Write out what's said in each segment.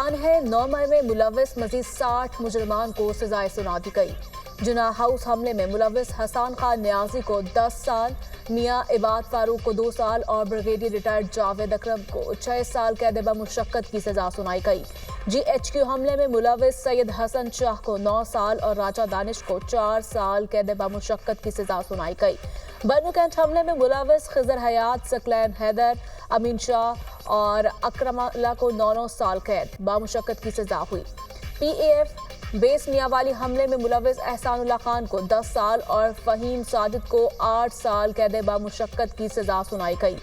اعلان ہے 9 مئی میں ملوث مزید 60 مجرمان کو سزائے سنا دی گئی۔ جناح ہاؤس حملے میں ملوث حسان خان نیازی کو 10 سال، میاں عباد فاروق کو 2 سال اور بریگیڈیئر ریٹائرڈ جاوید اکرم کو 6 سال قید بمشقت کی سزا سنائی گئی۔ GHQ حملے میں ملوث سید حسن شاہ کو 9 سال اور راجہ دانش کو 4 سال قید بمشقت کی سزا سنائی گئی۔ بنو کینٹ حملے میں ملوث خضر حیات، ثقلین حیدر، امین شاہ اور اکرم اللہ کو 9 سال قید بمشقت کی سزا ہوئی۔ PAF بیس میاں والی حملے میں ملوث احسان اللہ خان کو 10 سال اور فہیم ساجد کو 8 سال قید بمشقت کی سزا سنائی گئی۔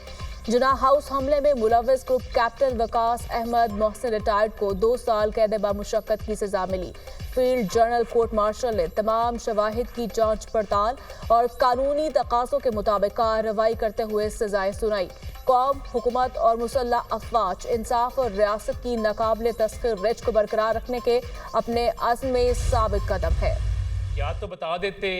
جناح ہاؤس حملے میں ملوث گروپ کیپٹن وقاص احمد محسن ریٹائرڈ کو 2 سال قید بمشقت کی سزا ملی۔ فیلڈ جنرل کورٹ مارشل نے تمام شواہد کی جانچ پڑتال اور قانونی تقاضوں کے مطابق کارروائی کرتے ہوئے سزائیں سنائی۔ قوم، حکومت اور مسلح افواج انصاف اور ریاست کی ناقابل تسخیر رچ کو برقرار رکھنے کے اپنے عزم میں ثابت قدم ہے۔ یا تو بتا دیتے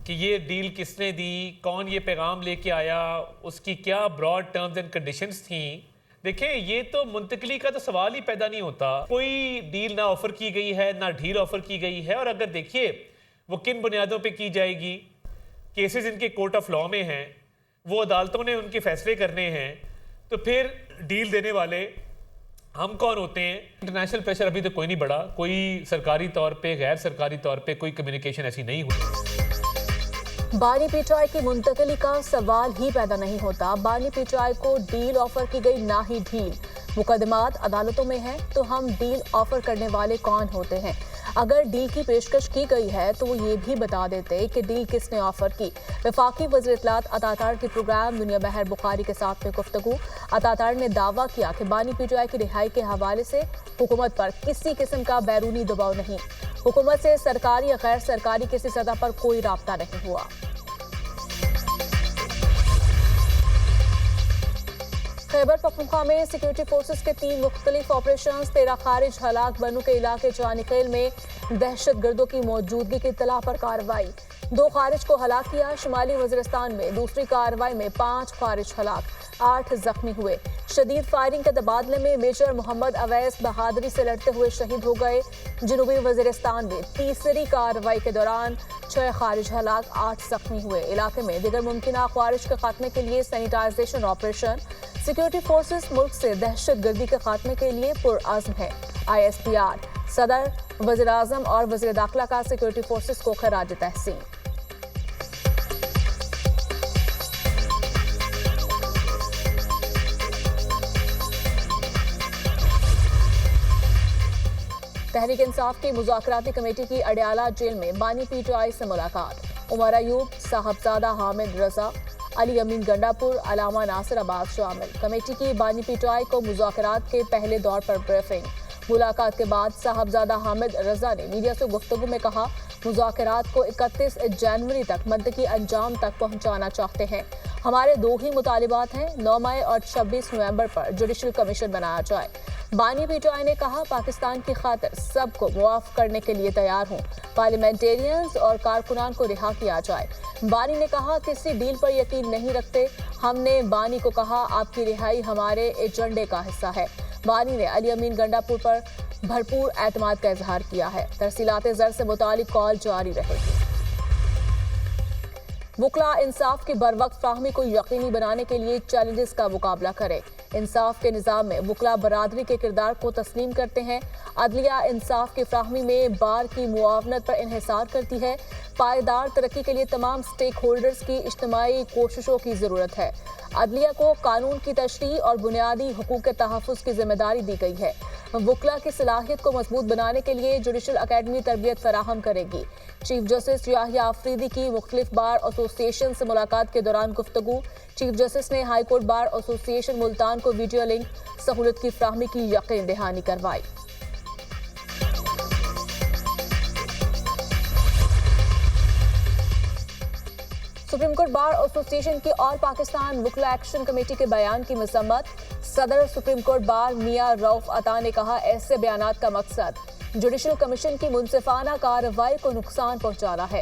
کہ یہ ڈیل کس نے دی، کون یہ پیغام لے کے آیا، اس کی کیا براڈ ٹرمز اینڈ کنڈیشنز تھیں۔ دیکھیں یہ تو منتقلی کا تو سوال ہی پیدا نہیں ہوتا، کوئی ڈیل نہ آفر کی گئی ہے نہ ڈھیل آفر کی گئی ہے، اور اگر دیکھیے وہ کن بنیادوں پہ کی جائے گی، کیسز ان کے کورٹ آف لاء میں ہیں، وہ عدالتوں نے ان کے فیصلے کرنے ہیں، تو پھر ڈیل دینے والے ہم کون ہوتے ہیں؟ انٹرنیشنل پریشر ابھی تو کوئی نہیں بڑھا، کوئی سرکاری طور پہ غیر سرکاری طور پہ کوئی کمیونیکیشن ایسی نہیں ہوئی۔ بانی پی ٹی آئی کی منتقلی کا سوال ہی پیدا نہیں ہوتا۔ بانی پی ٹی آئی کو ڈیل آفر کی گئی، نہ ہی ڈیل۔ مقدمات عدالتوں میں ہیں تو ہم ڈیل آفر کرنے والے کون ہوتے ہیں؟ اگر ڈیل کی پیشکش کی گئی ہے تو وہ یہ بھی بتا دیتے کہ ڈیل کس نے آفر کی۔ وفاقی وزیر اطلاعات عطا کے پروگرام دنیا بہر بخاری کے ساتھ میں گفتگو، عطا نے دعویٰ کیا کہ بانی پی ٹی آئی کی رہائی کے حوالے سے حکومت پر کسی قسم کا بیرونی دباؤ نہیں، حکومت سے سرکاری یا غیر سرکاری کسی سطح پر کوئی رابطہ نہیں ہوا۔ خیبر پختونخوا میں سیکورٹی فورسز کے 3 مختلف آپریشنز، 13 خارج ہلاک، بنو کے علاقے جانخیل میں دہشت گردوں کی موجودگی کی اطلاع پر کارروائی، 2 خارج کو ہلاک کیا۔ شمالی وزیرستان میں دوسری کارروائی میں 5 خارج ہلاک، 8 زخمی ہوئے۔ شدید فائرنگ کے تبادلے میں میجر محمد اویس بہادری سے لڑتے ہوئے شہید ہو گئے۔ جنوبی وزیرستان میں تیسری کارروائی کے دوران 6 خارج ہلاک، 8 زخمی ہوئے۔ علاقے میں دیگر ممکنہ خوارش کے خاتمے کے لیے سینیٹائزیشن آپریشن۔ سیکورٹی فورسز ملک سے دہشت گردی کے خاتمے کے لیے پرعزم ہے۔ ISPR صدر، وزیر اعظم اور وزیر داخلہ کا سیکورٹی فورسز کو خراج تحسین۔ تحریک انصاف کی مذاکراتی کمیٹی کی اڈیالہ جیل میں بانی پی ٹی آئی سے ملاقات، عمر ایوب، صاحبزادہ حامد رضا، علی امین گنڈا پور، علامہ ناصر عباس شامل۔ کمیٹی کی بانی پی ٹی آئی کو مذاکرات کے پہلے دور پر بریفنگ۔ ملاقات کے بعد صاحبزادہ حامد رضا نے میڈیا سے گفتگو میں کہا، مذاکرات کو 31 جنوری تک منطقی انجام تک پہنچانا چاہتے ہیں۔ ہمارے 2 ہی مطالبات ہیں، 9 مئی اور 26 نومبر پر جوڈیشل کمیشن بنایا جائے۔ بانی پی ٹی آئی نے کہا، پاکستان کی خاطر سب کو معاف کرنے کے لیے تیار ہوں، پارلیمنٹیرینز اور کارکنان کو رہا کیا جائے۔ بانی نے کہا، کسی ڈیل پر یقین نہیں رکھتے۔ ہم نے بانی کو کہا، آپ کی رہائی ہمارے ایجنڈے کا حصہ ہے۔ بانی نے علی امین گنڈا پور پر بھرپور اعتماد کا اظہار کیا ہے۔ ترسیلات زر سے متعلق کال جاری رہے گی۔ وکلاء انصاف کی بروقت فراہمی کو یقینی بنانے کے لیے چیلنجز کا مقابلہ کریں۔ انصاف کے نظام میں وکلاء برادری کے کردار کو تسلیم کرتے ہیں۔ عدلیہ انصاف کی فراہمی میں بار کی معاونت پر انحصار کرتی ہے۔ پائیدار ترقی کے لیے تمام سٹیک ہولڈرز کی اجتماعی کوششوں کی ضرورت ہے۔ عدلیہ کو قانون کی تشریح اور بنیادی حقوق کے تحفظ کی ذمہ داری دی گئی ہے۔ وکلاء کی صلاحیت کو مضبوط بنانے کے لیے جوڈیشل اکیڈمی تربیت فراہم کرے گی۔ چیف جسٹس یحییٰ آفریدی کی مختلف بار ایسوسی ایشن سے ملاقات کے دوران گفتگو۔ چیف جسٹس نے ہائی کورٹ بار ایسوسی ایشن ملتان کو ویڈیو لنک سہولت کی فراہمی کی یقین دہانی کروائی۔ سپریم کورٹ بار ایسوسی ایشن کی اور پاکستان وکلاء ایکشن کمیٹی کے بیان کی مذمت۔ صدر سپریم کورٹ بار میاں رؤف عطا نے کہا، ایسے بیانات کا مقصد جوڈیشل کمیشن کی منصفانہ کارروائی کو نقصان پہنچانا ہے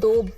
2